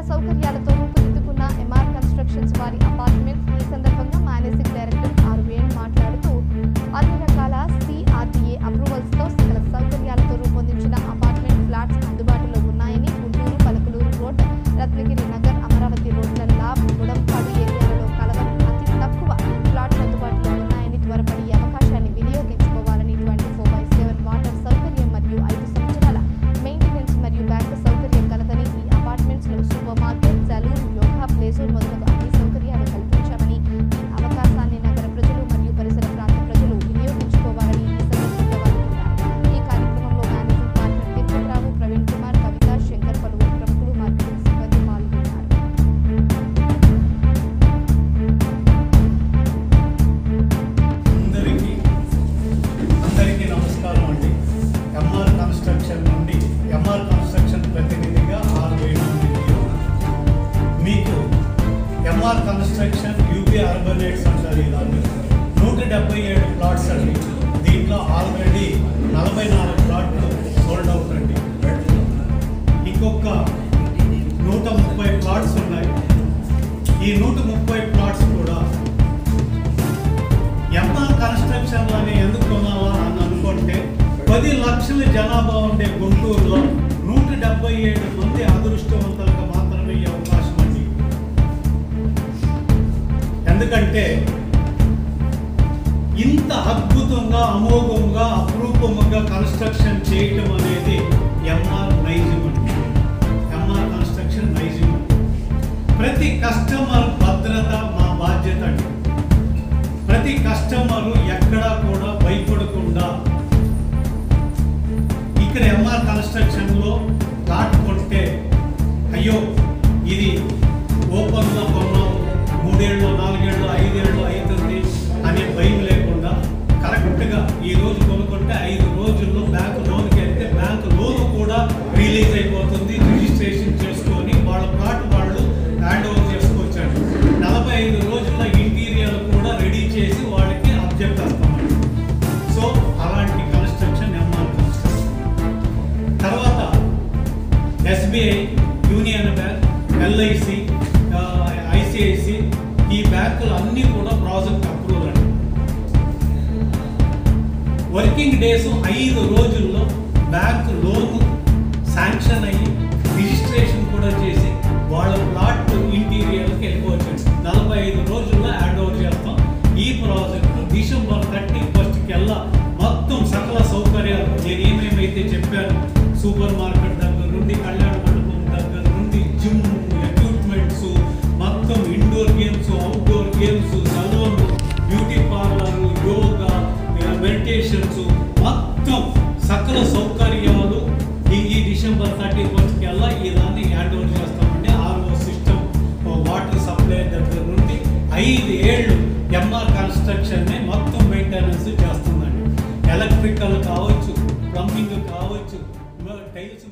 సౌకర్యాలతో రూపుదిద్దుకున్న MR constructions వారి apartments. ఈ సందర్భంగా మేనేజింగ్ డైరెక్టర్ ఆర్వేన్ మాట్లాడుతూ అన్ని రకాల CRDA అప్రూవల్స్తో సకల సౌకర్యాలతో రూపొందించిన అపార్ట్మెంట్ ఫ్లాట్స్ అందుబాటులో ఉన్నాయని, గుంటూరు, పలకలూరు రోడ్, రత్నగిరి నగర్, అమరావతి రోడ్ల గుడంపాడు ఏరియాలలో కలవని అతి తక్కువ ఫ్లాట్స్ అందుబాటులో ఉన్నాయని, త్వరపడి ఈ అవకాశాన్ని వినియోగించుకోవాలని 24/7 వాటర్ సౌకర్యం మరియు 5 సంవత్సరాల మెయింటెనెన్స్ మరియు బ్యాంకు సౌకర్యం కలదని, ఈ అపార్ట్మెంట్స్లో సూపర్ మార్కెట్, సెలూన్, యోగా ప్లేసులు మొదలగు అన్ని సౌకర్యాలు కల్పించామని, ఈ అవకాశాన్ని నగర ప్రజలు మరియు పరిసర ప్రాంత ప్రజలు వినియోగించుకోవాలని ఈ సందర్భంగా వారు కోరారు. ఈ కార్యక్రమంలో మేనేజింగ్ పార్ట్నర్ తిరుపతిరావు, ప్రవీణ్ కుమార్, కవిత, శంకర్, పలువురు ప్రముఖులు, మార్కెటింగ్ సిబ్బంది పాల్గొన్నారు. అందరికీ నమస్కారం అండి. ఎంఆర్ కన్స్ట్రక్షన్ నుండి ఎంఆర్ కన్స్ట్రక్షన్ ప్రతినిధిగా ఆర్వేన్ మీకు ఎంఆర్ కన్స్ట్రక్షన్ యూపీ అర్బనేట్స్ అంటారు. ఇలాంటి 177 ప్లాట్స్ అండి. దీంట్లో ఆల్రెడీ 44 ప్లాట్లు సోల్డ్ అవుట్ అండి. ఇంకొక 130 ప్లాట్స్ ఉన్నాయి. ఈ 130 ప్లాట్స్ కూడా ఎంఆర్ కన్స్ట్రక్షన్లోనే ఎందుకు కొనాలా అని అనుకుంటే 10 లక్షల జనాభా ఉండే గుంటూరులో 177 మంది అదృష్టవంతులకు మాత్రమే ఈ అవకాశం అండి. ఎందుకంటే ఇంత అద్భుతంగా, అమోఘంగా, అపురూపంగా కన్స్ట్రక్షన్ చేయటం అనేది ఎంఆర్ నైజం అండి. ఎంఆర్ కన్స్ట్రక్షన్ నైజం. ప్రతి కస్టమర్ భద్రత మా బాధ్యత అండి. ప్రతి కస్టమరు ఎక్కడా కూడా భయపడకుండా ఇక్కడ ఎంఆర్ కన్స్ట్రక్షన్లో ప్లాట్ కొంటే అయ్యో ఇది ఓపెన్గా కొన్నాం, 3 ఏళ్ళు, 4 ఏళ్ళు, 5 ఏళ్ళు అవుతుంది అనే భయం లేకుండా కరెక్ట్గా ఈ రోజు కొనుక్కుంటే 5 రోజుల్లో బ్యాంకు లోన్కి వెళ్తే బ్యాంకు లోన్ కూడా రిలీజ్ అయిపోతుంది. రిజిస్ట్రేషన్ చేసుకొని వాళ్ళ ప్లాట్ వాళ్ళు హ్యాండ్ ఓవర్ చేసుకోవచ్చండి. 45 రోజుల్లో ఇంటీరియర్ కూడా రెడీ చేసి వాళ్ళకి అబ్జెక్ట్ చేస్తామండి. సో అలాంటి కన్స్ట్రక్షన్ ఎంఆర్ కన్స్ట్రక్షన్. తర్వాత SBI, union bank, LIC, ICIC ఈ బ్యాంకులు అన్నీ కూడా ప్రాజెక్ట్ అప్రూవల్ అండి. వర్కింగ్ డేస్ 5 రోజుల్లో బ్యాంకు లోన్ శాంక్షన్ అయ్యి రిజిస్ట్రేషన్ కూడా చేసి వాళ్ళ ప్లాట్ ఇంటీరియర్కి వెళ్ళిపోవచ్చు. 45 రోజుల్లో హ్యాండ్ ఓవర్ చేస్తాం. ఈ ప్రాజెక్టు డిసెంబర్ 31 కల్లా మొత్తం సకల సౌకర్యాలు నేను ఏమేమైతే చెప్పాను, సూపర్ మార్కెట్ దగ్గర నుండి, కళ్యాణ మండపం దగ్గర నుండి, జిమ్, ఎక్విప్మెంట్స్, మొత్తం indoor games, outdoor games, salon, beauty parlour, yoga, meditations, మొత్తం సకల సౌకర్యాలు ఈ డిసెంబర్ 31 కల్లా ఇదాన్ని హ్యాండ్ ఓవర్ చేస్తామండి. RO సిస్టమ్, వాటర్ సప్లై దగ్గర నుండి 5 ఏళ్ళు ఎంఆర్ కన్స్ట్రక్షన్ని మొత్తం మెయింటెనెన్స్ చేస్తుందండి. ఎలక్ట్రికల్ కావచ్చు, ప్లంబింగ్ కావచ్చు, టైల్స్